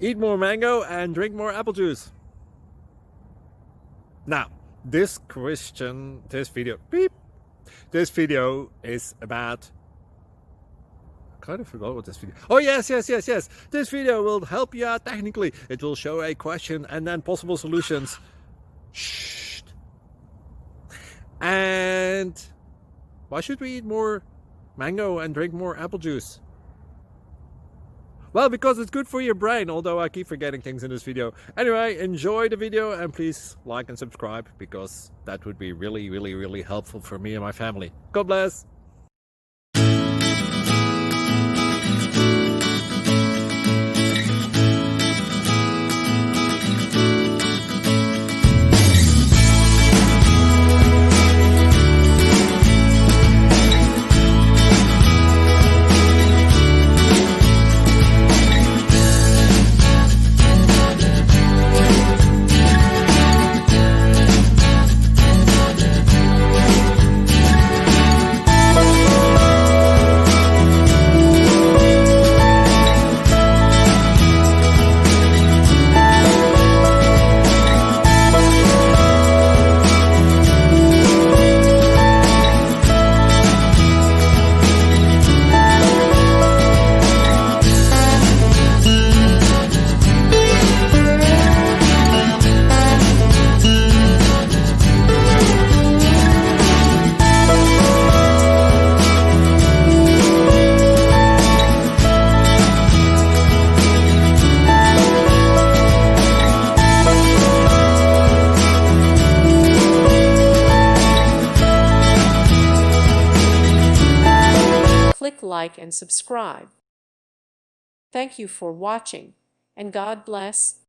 Eat more mango and drink more apple juice. Now, this video is about, I kind of forgot what this video. Oh yes. This video will help you out technically. It will show a question and then possible solutions. Shh. And why should we eat more mango and drink more apple juice? Well, because it's good for your brain, although I keep forgetting things in this video. Anyway, enjoy the video and please like and subscribe, because that would be really helpful for me and my family. God bless! Click like and subscribe. Thank you for watching, and God bless.